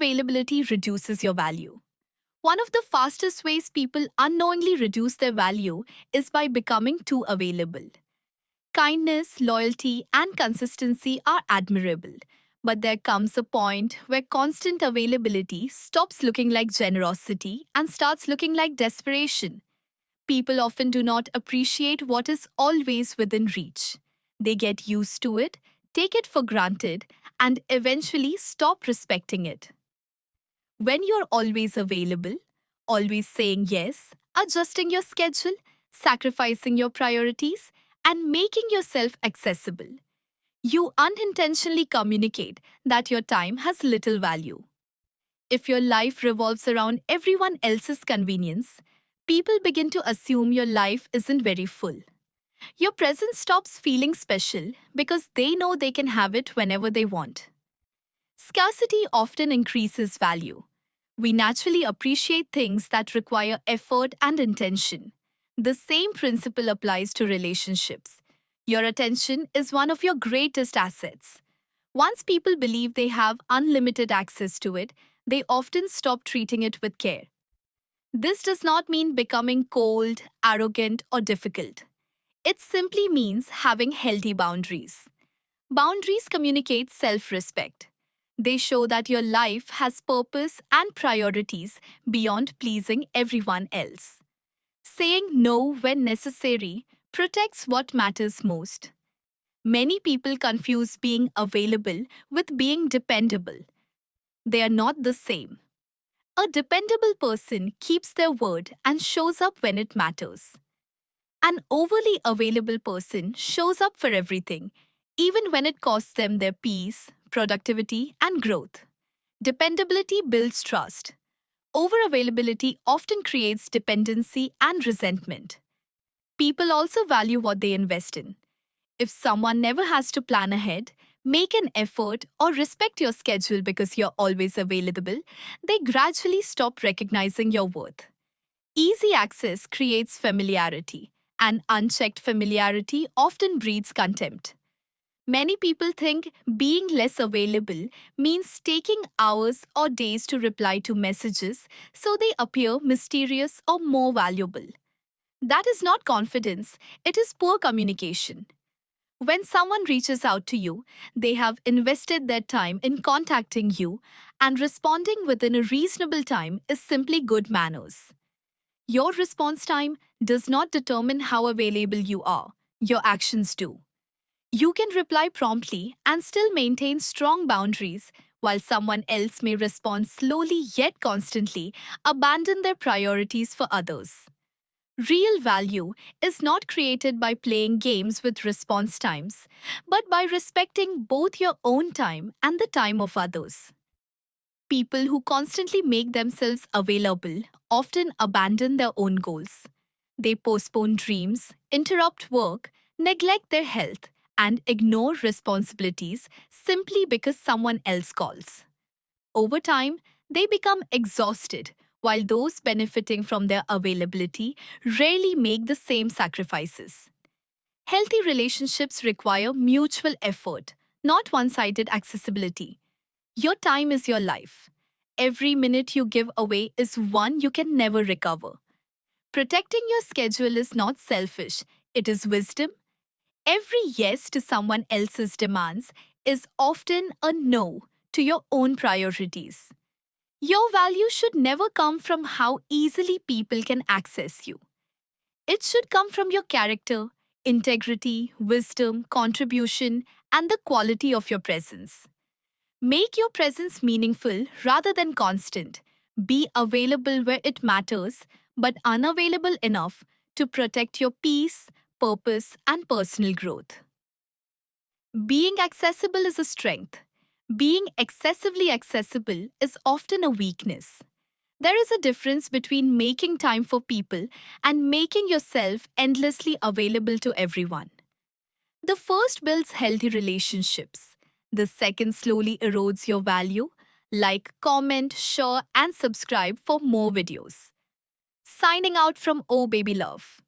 unavailability reduces your value. One of the fastest ways people unknowingly reduce their value is by becoming too available. Kindness, loyalty, and consistency are admirable, but there comes a point where constant availability stops looking like generosity and starts looking like desperation. People often do not appreciate what is always within reach. They get used to it, take it for granted, and eventually stop respecting it. When you're always available, always saying yes, adjusting your schedule, sacrificing your priorities, and making yourself accessible, you unintentionally communicate that your time has little value. If your life revolves around everyone else's convenience, people begin to assume your life isn't very full. Your presence stops feeling special because they know they can have it whenever they want. Scarcity often increases value. We naturally appreciate things that require effort and intention. The same principle applies to relationships. Your attention is one of your greatest assets. Once people believe they have unlimited access to it, they often stop treating it with care. This does not mean becoming cold, arrogant, or difficult. It simply means having healthy boundaries. Boundaries communicate self respect. They show that your life has purpose and priorities beyond pleasing everyone else. Saying no when necessary protects what matters most. Many people confuse being available with being dependable. They are not the same. A dependable person keeps their word and shows up when it matters. An overly available person shows up for everything, even when it costs them their peace, productivity, and growth. Dependability builds trust. Overavailability often creates dependency and resentment. People also value what they invest in. If someone never has to plan ahead, make an effort, or respect your schedule because you're always available, they gradually stop recognizing your worth. Easy access creates familiarity, and unchecked familiarity often breeds contempt. Many people think being less available means taking hours or days to reply to messages so they appear mysterious or more valuable. That is not confidence, it is poor communication. When someone reaches out to you, they have invested their time in contacting you, and responding within a reasonable time is simply good manners. Your response time does not determine how available you are, your actions do. You can reply promptly and still maintain strong boundaries, while someone else may respond slowly yet constantly, abandon their priorities for others. Real value is not created by playing games with response times, but by respecting both your own time and the time of others. People who constantly make themselves available often abandon their own goals. They postpone dreams, interrupt work, neglect their health, and ignore responsibilities simply because someone else calls. Over time, they become exhausted, while those benefiting from their availability rarely make the same sacrifices. Healthy relationships require mutual effort, not one sided accessibility. Your time is your life. Every minute you give away is one you can never recover. Protecting your schedule is not selfish, it is wisdom. Every yes to someone else's demands is often a no to your own priorities. Your value should never come from how easily people can access you. It should come from your character, integrity, wisdom, contribution, and the quality of your presence. Make your presence meaningful rather than constant. Be available where it matters, but unavailable enough to protect your peace, purpose, and personal growth. Being accessible is a strength. Being excessively accessible is often a weakness. There is a difference between making time for people and making yourself endlessly available to everyone. The first builds healthy relationships. The second slowly erodes your value. Like, comment, share, and subscribe for more videos. Signing out from Oh Baby Love.